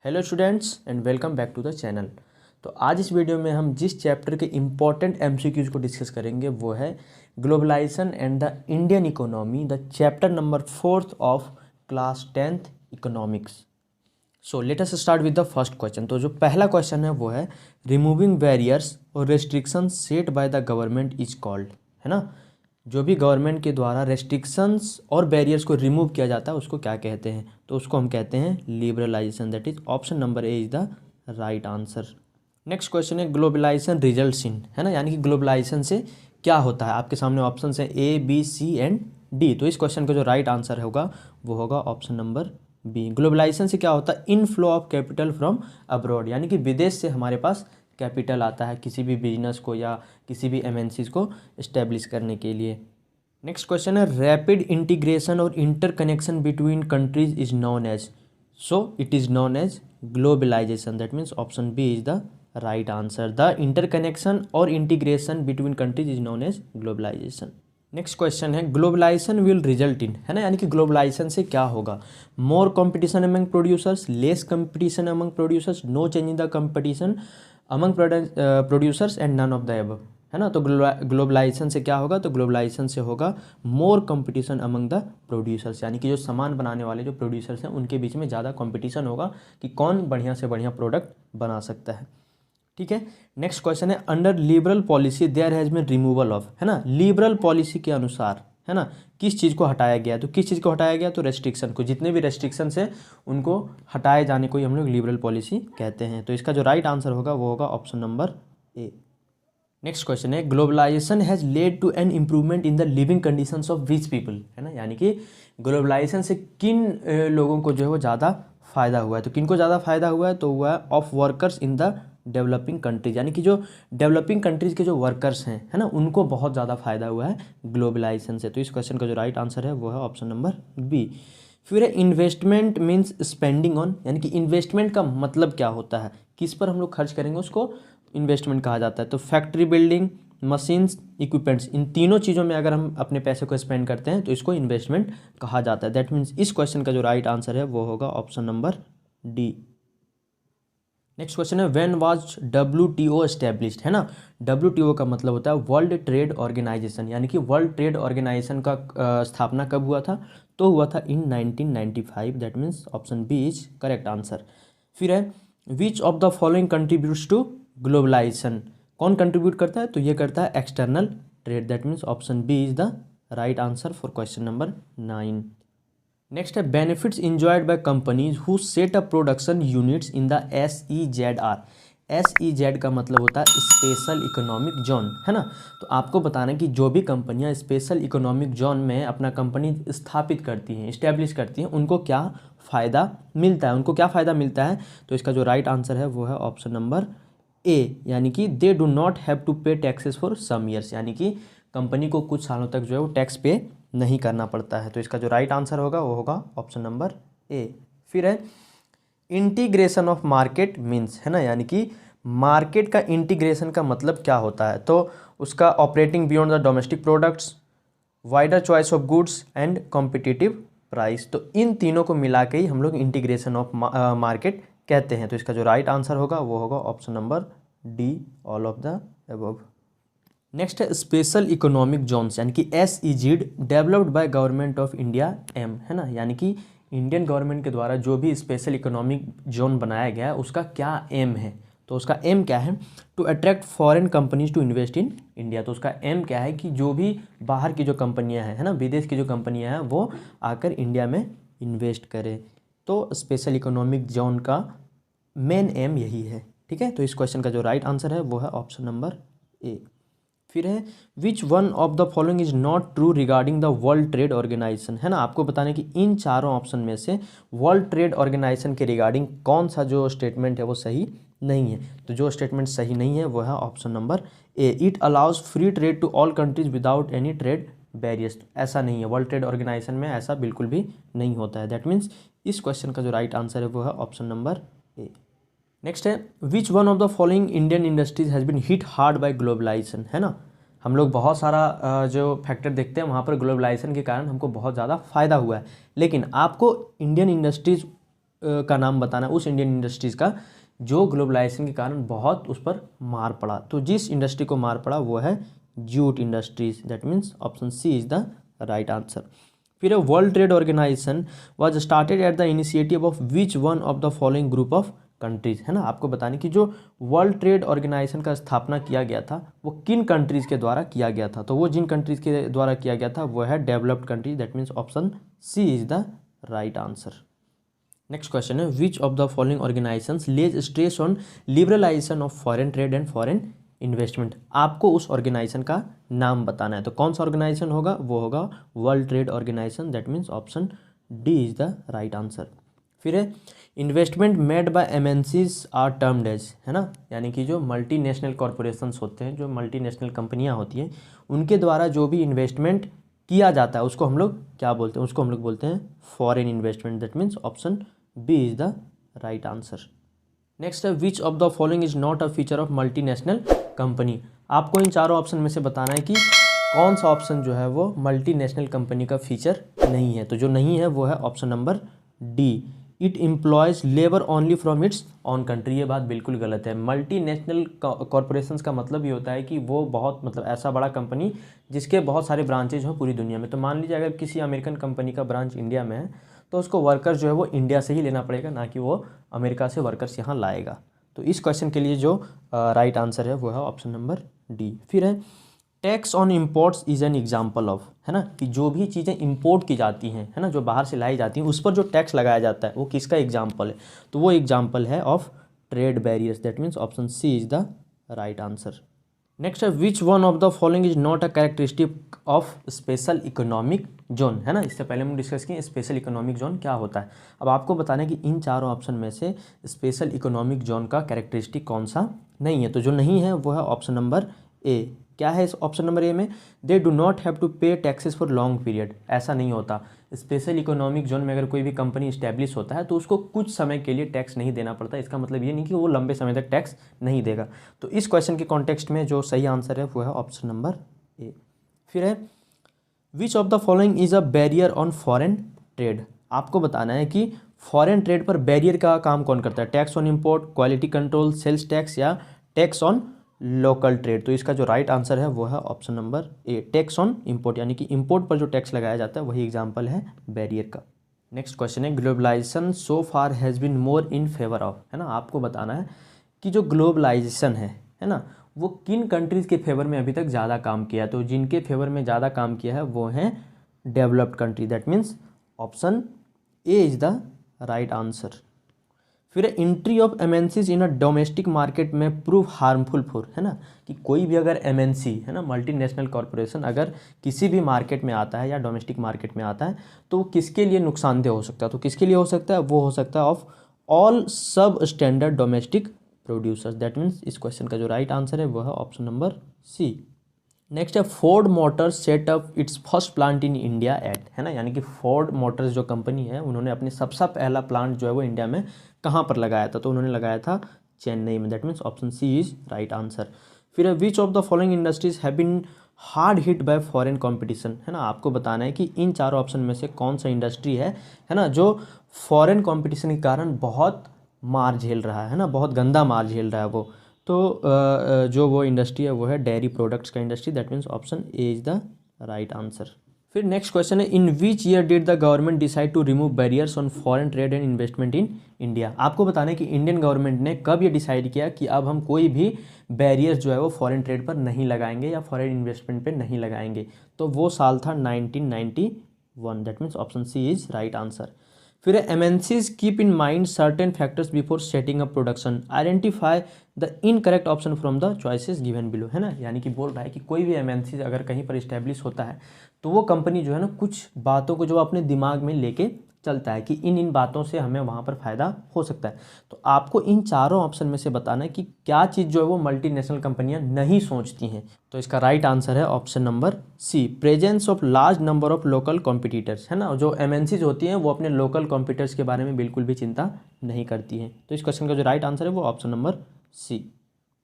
Hello students and welcome back to the channel. तो आज इस वीडियो में हम जिस चैप्टर के इम्पॉर्टेंट एमसीक्यूज को डिस्कस करेंगे वो है globalization and the Indian economy, the chapter number 4 of class 10th economics. So let us start with the first question. तो जो पहला क्वेश्चन है वो है रिमूविंग बैरियर्स और restrictions set by the government is called, है ना। जो भी गवर्नमेंट के द्वारा रेस्ट्रिक्शंस और बैरियर्स को रिमूव किया जाता है उसको क्या कहते हैं, तो उसको हम कहते हैं liberalization. That is option number A is the right answer. Next question है ग्लोबलाइजेशन रिजल्ट्स इन, है ना, यानी कि ग्लोबलाइजेशन से क्या होता है। आपके सामने ऑप्शन है A B C and D, तो इस क्वेश्चन का जो राइट आंसर होगा वो होगा ऑप्शन नंबर बी। ग्लोबलाइजेशन से क्या होता है, inflow of capital from abroad, यानी कि विदेश से हमारे पास कैपिटल आता है किसी भी बिजनेस को या किसी भी एमएनसीज को इस्टेब्लिश करने के लिए। नेक्स्ट क्वेश्चन है रैपिड इंटीग्रेशन और interconnection between countries is known as, so it is known as globalization. That means option B is the right answer. The interconnection और integration between countries is known as globalization. Next question है globalization will result in, है ना, यानी कि globalization से क्या होगा। More competition among producers, less competition among producers, no change in the competition among producers and none of the above, है ना। तो ग्लोबलाइजेशन से क्या होगा, तो ग्लोबलाइजेशन से होगा more competition among the producers, यानी कि जो सामान बनाने वाले जो प्रोड्यूसर्स हैं उनके बीच में ज़्यादा कंपटीशन होगा कि कौन बढ़िया से बढ़िया प्रोडक्ट बना सकता है। ठीक है। नेक्स्ट क्वेश्चन है under liberal policy there has been removal of, है ना, लिबरल पॉलिसी के अनुसार, है ना, किस चीज़ को हटाया गया। तो किस चीज़ को हटाया गया, तो रेस्ट्रिक्शन को, जितने भी रेस्ट्रिक्शन है उनको हटाए जाने को ही हम लोग लिबरल पॉलिसी कहते हैं। तो इसका जो राइट आंसर होगा वो होगा option number A. Next question है globalization has led to an improvement in the living conditions of which people, है ना, यानी कि ग्लोबलाइजेशन से किन लोगों को जो है वो ज़्यादा फ़ायदा हुआ है। तो किन को ज़्यादा फ़ायदा हुआ है, तो हुआ है of workers in the developing countries, यानी कि जो डेवलपिंग कंट्रीज़ के जो वर्कर्स हैं, है ना, उनको बहुत ज़्यादा फ़ायदा हुआ है ग्लोबलाइजेशन से। तो इस क्वेश्चन का जो राइट आंसर है वो है ऑप्शन नंबर बी। फिर है इन्वेस्टमेंट मीन्स स्पेंडिंग ऑन, यानी कि इन्वेस्टमेंट का मतलब क्या होता है, किस पर हम लोग खर्च करेंगे उसको इन्वेस्टमेंट कहा जाता है। तो फैक्ट्री बिल्डिंग, मशीन्स, इक्विपमेंट्स, इन तीनों चीज़ों में अगर हम अपने पैसे को स्पेंड करते हैं तो इसको इन्वेस्टमेंट कहा जाता है। दैट मीन्स इस क्वेश्चन का जो राइट आंसर है वो होगा option number D. Next question है व्हेन वाज WTO एस्टेब्लिश्ड, है ना। WTO का मतलब होता है वर्ल्ड ट्रेड ऑर्गेनाइजेशन, यानी कि वर्ल्ड ट्रेड ऑर्गेनाइजेशन का स्थापना कब हुआ था, तो हुआ था in 1995। That means option B is correct answer. फिर है which of the following contributes to globalisation, कौन कंट्रीब्यूट करता है, तो ये करता है external trade. That means option B is the right answer for question number 9। Next है benefits enjoyed by companies who set up production units in the SEZR। SEZ का मतलब होता है स्पेशल इकोनॉमिक जोन, है ना। तो आपको बताना है कि जो भी कंपनियां स्पेशल इकोनॉमिक जोन में अपना कंपनी स्थापित करती हैं, इस्टेब्लिश करती हैं, उनको क्या फ़ायदा मिलता है, उनको क्या फ़ायदा मिलता है। तो इसका जो राइट आंसर है वो है ऑप्शन नंबर ए, यानी कि they do not have to pay taxes for some years, यानी कि कंपनी को कुछ सालों तक जो है वो टैक्स पे नहीं करना पड़ता है। तो इसका जो राइट आंसर होगा वो होगा ऑप्शन नंबर ए। फिर है इंटीग्रेशन ऑफ मार्केट मीन्स, है ना, यानी कि मार्केट का इंटीग्रेशन का मतलब क्या होता है, तो उसका operating beyond the domestic products, wider choice of goods and competitive price. तो इन तीनों को मिला के ही हम लोग इंटीग्रेशन ऑफ मार्केट कहते हैं। तो इसका जो राइट आंसर होगा वो होगा option number D, all of the above. Next है स्पेशल इकोनॉमिक जोन्स, यानी कि SEZ developed by government of India aim, है ना, यानी कि इंडियन गवर्नमेंट के द्वारा जो भी स्पेशल इकोनॉमिक जोन बनाया गया है उसका क्या एम है, तो उसका एम क्या है, to attract foreign companies to invest in India. तो उसका एम क्या है कि जो भी बाहर की जो कंपनियां हैं, है ना, विदेश की जो कंपनियां हैं वो आकर इंडिया में इन्वेस्ट करें। तो स्पेशल इकोनॉमिक जोन का मेन एम यही है। ठीक है। तो इस क्वेश्चन का जो राइट आंसर है वो है ऑप्शन नंबर ए। फिर है which one of the following is not true regarding the World Trade Organization, है ना, आपको बताना है कि इन चारों ऑप्शन में से वर्ल्ड ट्रेड ऑर्गेनाइजेशन के रिगार्डिंग कौन सा जो स्टेटमेंट है वो सही नहीं है। तो जो स्टेटमेंट सही नहीं है वो है option number A, it allows free trade to all countries without any trade barriers. ऐसा नहीं है, वर्ल्ड ट्रेड ऑर्गेनाइजेशन में ऐसा बिल्कुल भी नहीं होता है। दैट मीन्स इस क्वेश्चन का जो राइट आंसर है वो है ऑप्शन नंबर ए। नेक्स्ट है which one of the following Indian industries has been hit hard by globalisation, है ना। हम लोग बहुत सारा जो फैक्टर देखते हैं वहाँ पर ग्लोबलाइजेशन के कारण हमको बहुत ज़्यादा फ़ायदा हुआ है, लेकिन आपको इंडियन इंडस्ट्रीज़ का नाम बताना है, उस इंडियन इंडस्ट्रीज़ का जो ग्लोबलाइजेशन के कारण बहुत उस पर मार पड़ा। तो जिस इंडस्ट्री को मार पड़ा वो है jute industries, that means option C is the right answer. फिर World Trade Organization was started at the initiative of which one of the following group of countries, है ना। आपको बताने कि जो वर्ल्ड ट्रेड ऑर्गेनाइजेशन का स्थापना किया गया था वो किन कंट्रीज़ के द्वारा किया गया था, तो वो जिन कंट्रीज़ के द्वारा किया गया था वो है developed countries, that means option C is the right answer. Next question है which of the following organisations lays stress on liberalisation of foreign trade and foreign investment. आपको उस ऑर्गेनाइजेशन का नाम बताना है, तो कौन सा ऑर्गेनाइजेशन होगा, वो होगा World Trade Organization, that means option D is the right answer. फिर है investment made by MNCs are termed as, है ना, यानी कि जो मल्टीनेशनल कॉरपोरेशंस होते हैं, जो मल्टीनेशनल कंपनियां होती हैं, उनके द्वारा जो भी इन्वेस्टमेंट किया जाता है उसको हम लोग क्या बोलते हैं, उसको हम लोग बोलते हैं foreign investment, that means option B is the right answer. Next है which of the following is not a feature of multinational company. आपको इन चारों ऑप्शन में से बताना है कि कौन सा ऑप्शन जो है वो मल्टीनेशनल कंपनी का फीचर नहीं है, तो जो नहीं है वो है option number D, it employees labour only from its on country. ये बात बिल्कुल गलत है। मल्टीनेशनल कॉरपोरेशंस का मतलब ये होता है कि वो बहुत मतलब ऐसा बड़ा कंपनी जिसके बहुत सारे ब्रांचेज हों पूरी दुनिया में। तो मान लीजिए अगर किसी अमेरिकन कंपनी का ब्रांच इंडिया में है तो उसको वर्कर्स जो है वो इंडिया से ही लेना पड़ेगा, ना कि वो अमेरिका से वर्कर्स यहाँ लाएगा। तो इस क्वेश्चन के लिए जो राइट आंसर है वो है ऑप्शन नंबर डी। फिर है tax on imports is an example of, है ना, कि जो भी चीज़ें इंपोर्ट की जाती हैं, है ना, जो बाहर से लाई जाती हैं, उस पर जो टैक्स लगाया जाता है वो किसका एग्जाम्पल है, तो वो एग्जाम्पल है of trade barriers, that means option C is the right answer. Next है which one of the following is not a characteristic of special economic zone, है ना। इससे पहले हम डिस्कस किए स्पेशल इकोनॉमिक जोन क्या होता है। अब आपको बताना है कि इन चारों ऑप्शन में से स्पेशल इकोनॉमिक जोन का कैरेक्टरिस्टिक कौन सा नहीं है, तो जो नहीं है वो है ऑप्शन नंबर ए। क्या है इस ऑप्शन नंबर ए में, they do not have to pay taxes for long period. ऐसा नहीं होता। स्पेशल इकोनॉमिक जोन में अगर कोई भी कंपनी इस्टेब्लिश होता है तो उसको कुछ समय के लिए टैक्स नहीं देना पड़ता। इसका मतलब ये नहीं कि वो लंबे समय तक टैक्स नहीं देगा। तो इस क्वेश्चन के कॉन्टेक्स्ट में जो सही आंसर है वो है ऑप्शन नंबर ए। फिर है which of the following is a barrier on foreign trade. आपको बताना है कि फॉरेन ट्रेड पर बैरियर का काम कौन करता है, tax on import, quality control, sales tax या टैक्स ऑन लोकल ट्रेड। तो इसका जो राइट आंसर है वो है option number A, tax on import, यानी कि इंपोर्ट पर जो टैक्स लगाया जाता है वही एग्जांपल है बैरियर का। नेक्स्ट क्वेश्चन है globalisation so far has been more in favour of, है ना। आपको बताना है कि जो ग्लोबलाइजेशन है ना, वो किन कंट्रीज़ के फेवर में अभी तक ज़्यादा काम किया है। तो जिनके फेवर में ज़्यादा काम किया है वो हैं developed country, that means option A is the right answer. फिर entry of MNCs in a domestic market में प्रूव हार्मफुल फॉर, है ना, कि कोई भी अगर एमएनसी, है ना, मल्टीनेशनल कॉरपोरेशन अगर किसी भी मार्केट में आता है या डोमेस्टिक मार्केट में आता है तो वो किसके लिए नुकसानदेह हो सकता है, तो किसके लिए हो सकता है, वो हो सकता है ऑफ ऑल सब standard domestic producers, that means इस क्वेश्चन का जो राइट आंसर है वो है ऑप्शन नंबर सी। नेक्स्ट है Ford Motors set up it's first plant in India at, है ना, यानी कि फोर्ड मोटर्स जो कंपनी है उन्होंने अपने सबसे पहला प्लांट जो है वो इंडिया में कहाँ पर लगाया था, तो उन्होंने लगाया था चेन्नई में, that means option C is right answer. फिर which of the following industries have been hard hit by foreign competition, है ना। आपको बताना है कि इन चारों ऑप्शन में से कौन सा इंडस्ट्री है ना, जो फॉरेन कंपटीशन के कारण बहुत मार झेल रहा है ना, बहुत गंदा मार झेल रहा है वो। तो जो वो इंडस्ट्री है वो है डेयरी प्रोडक्ट्स का industry, that means option A is the right answer. फिर नेक्स्ट क्वेश्चन है in which year did the government decide to remove barriers on foreign trade and investment in India. आपको बताना है कि इंडियन गवर्नमेंट ने कब ये डिसाइड किया कि अब हम कोई भी बैरियर्स जो है वो फॉरेन ट्रेड पर नहीं लगाएंगे या फॉरेन इन्वेस्टमेंट पर नहीं लगाएंगे, तो वो साल था 1991, that means option C is right answer. फिर MNCs keep in mind certain factors before setting up production, identify the incorrect option from the choices given below, है ना, यानी कि बोल रहा है कि कोई भी एमएनसी अगर कहीं पर इस्टेब्लिश होता है तो वो कंपनी जो है ना कुछ बातों को जो अपने दिमाग में लेके चलता है कि इन बातों से हमें वहाँ पर फ़ायदा हो सकता है। तो आपको इन चारों ऑप्शन में से बताना है कि क्या चीज़ जो है वो मल्टीनेशनल कंपनियां नहीं सोचती हैं। तो इसका राइट आंसर है option number C, presence of large number of local competitors, है ना। जो एमएनसीज होती हैं वो अपने लोकल कॉम्पिटिटर्स के बारे में बिल्कुल भी चिंता नहीं करती हैं। तो इस क्वेश्चन का जो राइट आंसर है वो option number C.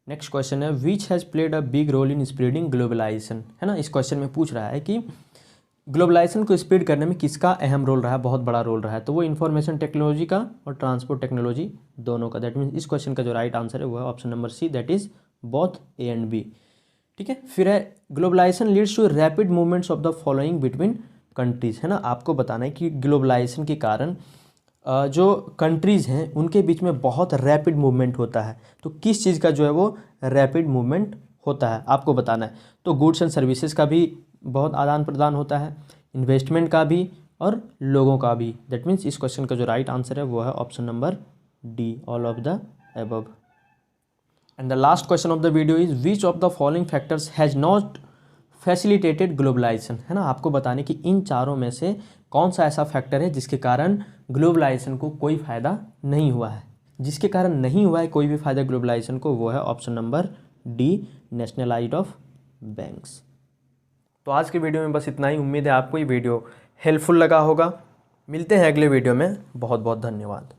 Next question है which has played a big role in spreading globalisation, है ना। इस क्वेश्चन में पूछ रहा है कि ग्लोबलाइजेशन को स्पीड करने में किसका अहम रोल रहा है, बहुत बड़ा रोल रहा है, तो वो इंफॉर्मेशन टेक्नोलॉजी का और ट्रांसपोर्ट टेक्नोलॉजी दोनों का। दैट मीन्स इस क्वेश्चन का जो राइट आंसर है वो है option number C, that is both A and B. ठीक है, फिर है globalisation leads to rapid movements of the following between countries, है ना। आपको बताना है कि ग्लोबलाइजेशन के कारण जो कंट्रीज़ हैं उनके बीच में बहुत रैपिड मूवमेंट होता है। तो किस चीज़ का जो है वो रैपिड मूवमेंट होता है आपको बताना है। तो गुड्स एंड सर्विसेज का भी बहुत आदान प्रदान होता है, इन्वेस्टमेंट का भी और लोगों का भी। दैट मीन्स इस क्वेश्चन का जो राइट आंसर है वो है option number D, all of the above. And the last question of the video is which of the following factors has not facilitated globalisation, है ना। आपको बताने कि इन चारों में से कौन सा ऐसा फैक्टर है जिसके कारण ग्लोबलाइजेशन को कोई फ़ायदा नहीं हुआ है। जिसके कारण नहीं हुआ है कोई भी फ़ायदा ग्लोबलाइजेशन को, वो है option number D, nationalised of banks. तो आज के वीडियो में बस इतना ही। उम्मीद है आपको ये वीडियो हेल्पफुल लगा होगा। मिलते हैं अगले वीडियो में। बहुत बहुत धन्यवाद।